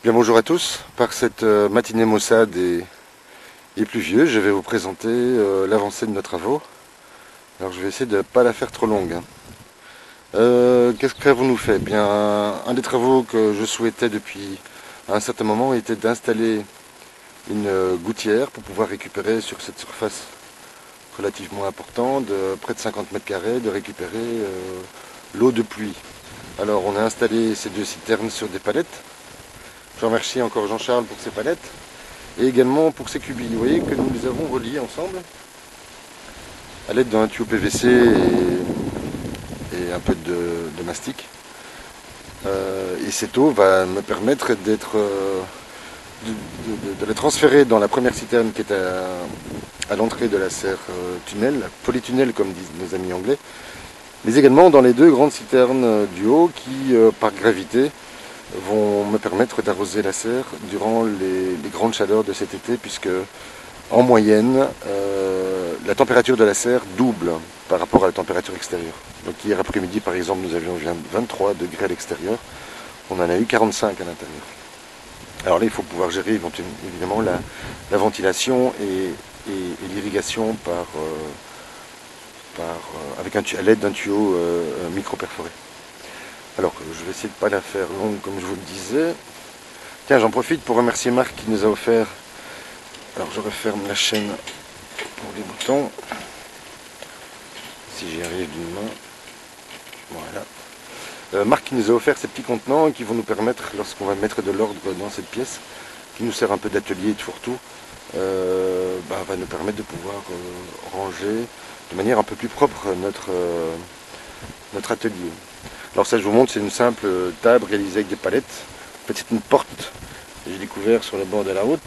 Bien, bonjour à tous. Par cette matinée maussade et pluvieuse, je vais vous présenter l'avancée de nos travaux. Alors je vais essayer de ne pas la faire trop longue, hein. Qu'est-ce qu'avons-nous fait? Bien, un des travaux que je souhaitais depuis un certain moment était d'installer une gouttière pour pouvoir récupérer sur cette surface relativement importante, de près de 50 mètres carrés, de récupérer l'eau de pluie. Alors on a installé ces deux citernes sur des palettes. Je remercie encore Jean-Charles pour ces palettes. Et également pour ces cubis. Vous voyez que nous les avons reliés ensemble à l'aide d'un tuyau PVC et un peu de mastic. Et cette eau va me permettre de la transférer dans la première citerne qui est à l'entrée de la serre tunnel, polytunnel comme disent nos amis anglais, mais également dans les deux grandes citernes du haut qui, par gravité, vont me permettre d'arroser la serre durant les grandes chaleurs de cet été, puisque en moyenne, la température de la serre double par rapport à la température extérieure. Donc hier après-midi, par exemple, nous avions 23 degrés à l'extérieur. On en a eu 45 à l'intérieur. Alors là, il faut pouvoir gérer évidemment la ventilation et l'irrigation avec à l'aide d'un tuyau micro-perforé. Alors, je vais essayer de ne pas la faire longue comme je vous le disais. Tiens, j'en profite pour remercier Marc qui nous a offert. Alors, je referme la chaîne pour les boutons. Si j'y arrive d'une main. Voilà. Marc qui nous a offert ces petits contenants qui vont nous permettre, lorsqu'on va mettre de l'ordre dans cette pièce, qui nous sert un peu d'atelier et de fourre-tout, va nous permettre de pouvoir ranger de manière un peu plus propre notre atelier. Alors ça je vous montre, c'est une simple table réalisée avec des palettes. En fait c'est une porte que j'ai découvert sur le bord de la route.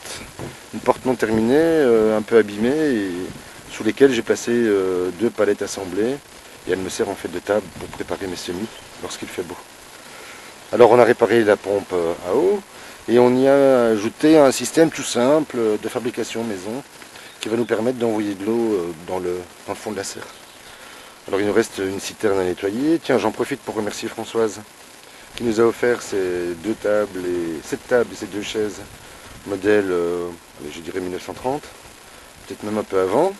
Une porte non terminée, un peu abîmée, et sous lesquelles j'ai placé deux palettes assemblées. Et elle me sert en fait de table pour préparer mes semis lorsqu'il fait beau. Alors on a réparé la pompe à eau et on y a ajouté un système tout simple de fabrication maison qui va nous permettre d'envoyer de l'eau dans le fond de la serre. Alors il nous reste une citerne à nettoyer. Tiens, j'en profite pour remercier Françoise qui nous a offert ces deux tables cette table et ces deux chaises modèle, je dirais 1930, peut-être même un peu avant.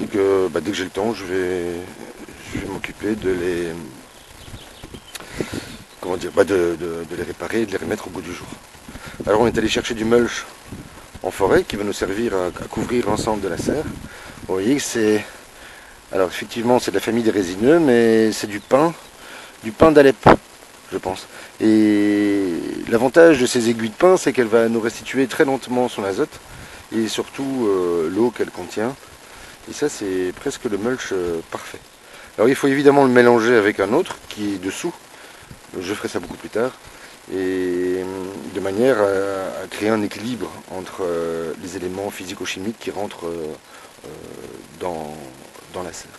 Et que dès que j'ai le temps, je vais m'occuper de les de les réparer et de les remettre au goût du jour. Alors on est allé chercher du mulch en forêt qui va nous servir à couvrir l'ensemble de la serre. Vous voyez que c'est... Alors effectivement c'est de la famille des résineux, mais c'est du pin d'Alep, je pense. Et l'avantage de ces aiguilles de pin, c'est qu'elle va nous restituer très lentement son azote et surtout l'eau qu'elle contient. Et ça c'est presque le mulch parfait. Alors il faut évidemment le mélanger avec un autre qui est dessous. Je ferai ça beaucoup plus tard. Et de manière à créer un équilibre entre les éléments physico-chimiques qui rentrent dans la serre.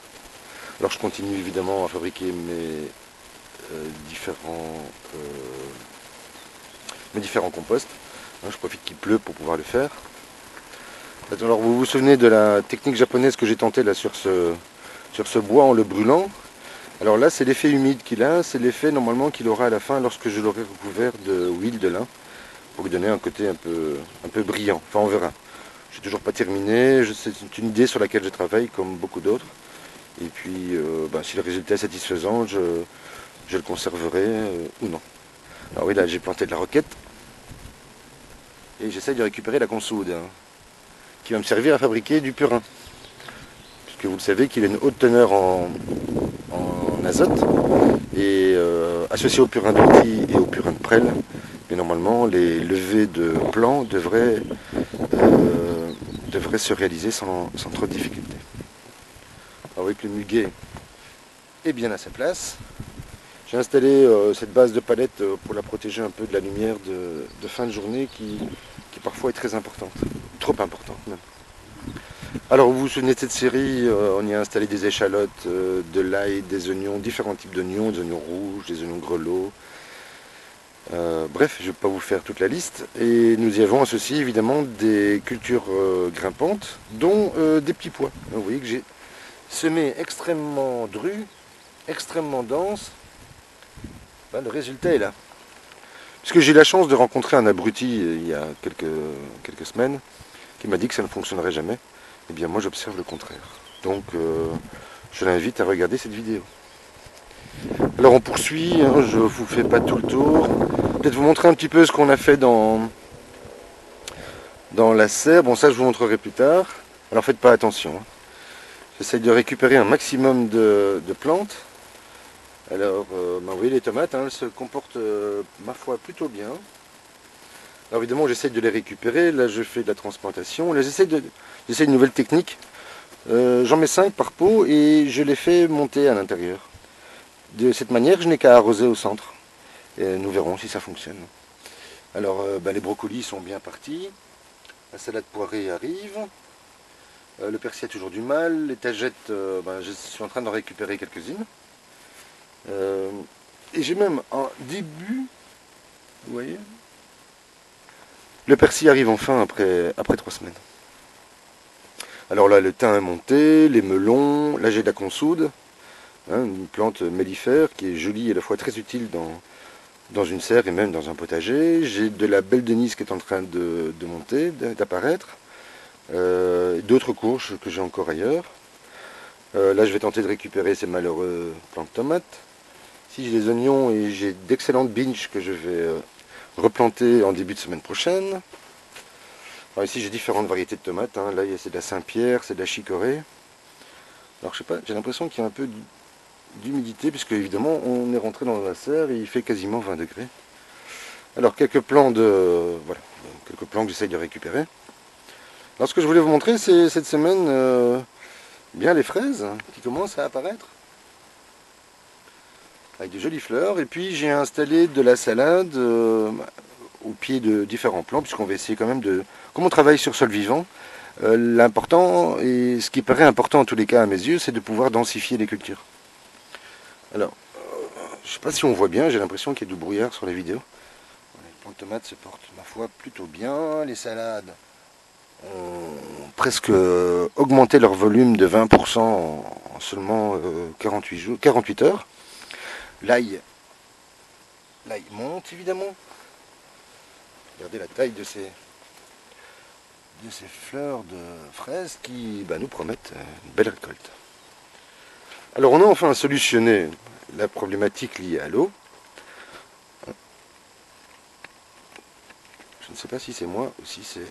Alors je continue évidemment à fabriquer mes différents composts. Je profite qu'il pleut pour pouvoir le faire. Alors vous vous souvenez de la technique japonaise que j'ai tentée là sur ce bois en le brûlant. Alors là c'est l'effet humide qu'il a, c'est l'effet normalement qu'il aura à la fin lorsque je l'aurai recouvert de huile de lin pour lui donner un côté un peu brillant. Enfin on verra. Je n'ai toujours pas terminé, c'est une idée sur laquelle je travaille comme beaucoup d'autres. Et puis si le résultat est satisfaisant, je le conserverai ou non. Alors oui là j'ai planté de la roquette et j'essaie de récupérer la consoude qui va me servir à fabriquer du purin. Puisque vous le savez qu'il a une haute teneur en azote et associé au purin d'ortie et au purin de prêle, mais normalement les levées de plants devraient se réaliser sans trop de difficulté. Alors avec le muguet est bien à sa place. J'ai installé cette base de palette pour la protéger un peu de la lumière de fin de journée qui parfois est très importante, trop importante même. Alors vous vous souvenez de cette série, on y a installé des échalotes, de l'ail, des oignons, différents types d'oignons, des oignons rouges, des oignons grelots. Bref, je ne vais pas vous faire toute la liste. Et nous y avons associé évidemment des cultures grimpantes, dont des petits pois. Donc, vous voyez que j'ai semé extrêmement dru, extrêmement dense. Le résultat est là. Parce que j'ai eu la chance de rencontrer un abruti il y a quelques semaines qui m'a dit que ça ne fonctionnerait jamais. Eh bien moi j'observe le contraire. Donc je l'invite à regarder cette vidéo. Alors on poursuit, hein, je vous fais pas tout le tour. Peut-être vous montrer un petit peu ce qu'on a fait dans la serre. Bon ça je vous montrerai plus tard. Alors faites pas attention. Hein. J'essaye de récupérer un maximum de plantes. Alors, vous voyez les tomates, hein, elles se comportent, ma foi, plutôt bien. Alors évidemment, j'essaye de les récupérer. Là, je fais de la transplantation. Là, j'essaye une nouvelle technique. J'en mets 5 par pot et je les fais monter à l'intérieur. De cette manière, je n'ai qu'à arroser au centre. Et nous verrons si ça fonctionne. Alors, les brocolis sont bien partis. La salade poirée arrive. Le persil a toujours du mal. Les tagettes, je suis en train d'en récupérer quelques-unes. Et j'ai même un début, vous voyez, le persil arrive enfin après 3 semaines. Alors là, le thym est monté, les melons, là j'ai de la consoude, hein, une plante mellifère qui est jolie et à la fois très utile dans une serre et même dans un potager. J'ai de la belle Denise qui est en train de monter, d'apparaître, d'autres courges que j'ai encore ailleurs. Là, je vais tenter de récupérer ces malheureux plants de tomates. Ici, j'ai des oignons et j'ai d'excellentes binges que je vais replanter en début de semaine prochaine. Alors ici, j'ai différentes variétés de tomates. Hein. Là, c'est de la Saint-Pierre, c'est de la chicorée. Alors, je sais pas, j'ai l'impression qu'il y a un peu d'humidité, puisque évidemment, on est rentré dans la serre et il fait quasiment 20 degrés. Alors, quelques plants que j'essaye de récupérer. Alors, ce que je voulais vous montrer, c'est cette semaine, bien les fraises hein, qui commencent à apparaître. Avec de jolies fleurs. Et puis j'ai installé de la salade au pied de différents plants, puisqu'on va essayer quand même de... Comme on travaille sur sol vivant, l'important, et ce qui paraît important en tous les cas à mes yeux, c'est de pouvoir densifier les cultures. Alors, je ne sais pas si on voit bien, j'ai l'impression qu'il y a du brouillard sur les vidéos. Les plants de tomates se portent, ma foi, plutôt bien. Les salades ont presque augmenté leur volume de 20% en seulement 48 heures. L'ail monte évidemment. Regardez la taille de ces fleurs de fraises qui nous promettent une belle récolte. Alors on a enfin solutionné la problématique liée à l'eau. Je ne sais pas si c'est moi ou si c'est...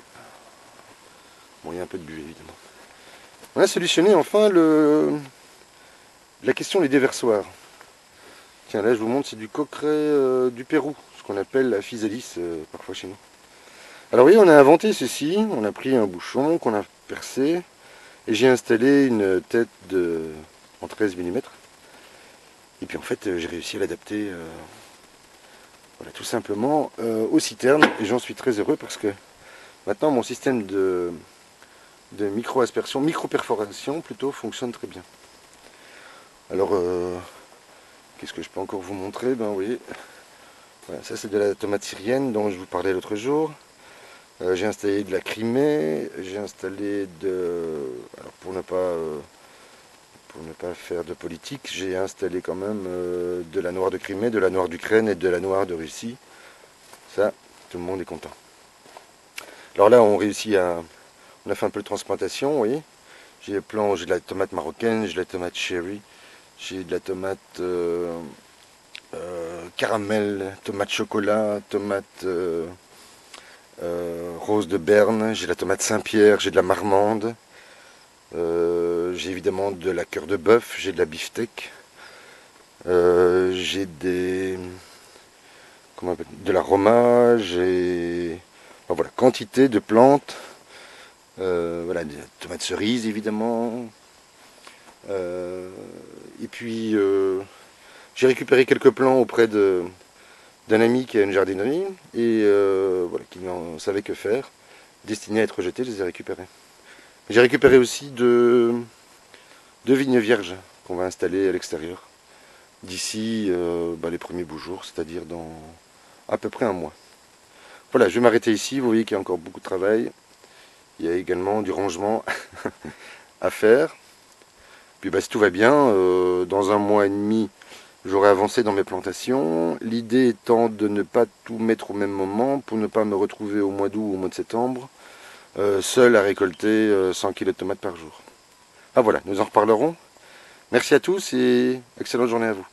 Bon, il y a un peu de buée évidemment. On a solutionné enfin la question des déversoirs. Tiens, là je vous montre, c'est du coqueret du Pérou, ce qu'on appelle la physalis parfois chez nous. Alors oui, on a inventé ceci, on a pris un bouchon qu'on a percé, et j'ai installé une tête en 13 mm. Et puis en fait, j'ai réussi à l'adapter voilà, tout simplement aux citernes, et j'en suis très heureux parce que maintenant mon système de micro-aspersion, micro-perforation plutôt, fonctionne très bien. Alors... qu'est-ce que je peux encore vous montrer? Ben oui, voilà, ça c'est de la tomate syrienne dont je vous parlais l'autre jour. J'ai installé de la Crimée, j'ai installé alors pour ne pas faire de politique, j'ai installé quand même de la noire de Crimée, de la noire d'Ukraine et de la noire de Russie. Ça, tout le monde est content. Alors là, on a fait un peu de transplantation, vous voyez. J'ai de la tomate marocaine, j'ai de la tomate cherry. J'ai de la tomate caramel, tomate chocolat, tomate rose de Berne, j'ai de la tomate Saint-Pierre, j'ai de la marmande, j'ai évidemment de la cœur de bœuf, j'ai de la beefsteak, j'ai de la roma, voilà, quantité de plantes, voilà, des tomates cerises évidemment. Et puis j'ai récupéré quelques plants auprès d'un ami qui a une jardinerie et voilà, qui n'en savait que faire, destinés à être jetés, je les ai récupérés. J'ai récupéré aussi deux vignes vierges qu'on va installer à l'extérieur d'ici les premiers beaux jours, c'est-à-dire dans à peu près un mois. Voilà, je vais m'arrêter ici, vous voyez qu'il y a encore beaucoup de travail. Il y a également du rangement à faire. Puis si tout va bien, dans un mois et demi, j'aurai avancé dans mes plantations. L'idée étant de ne pas tout mettre au même moment pour ne pas me retrouver au mois d'août ou au mois de septembre seul à récolter 100 kg de tomates par jour. Ah voilà, nous en reparlerons. Merci à tous et excellente journée à vous.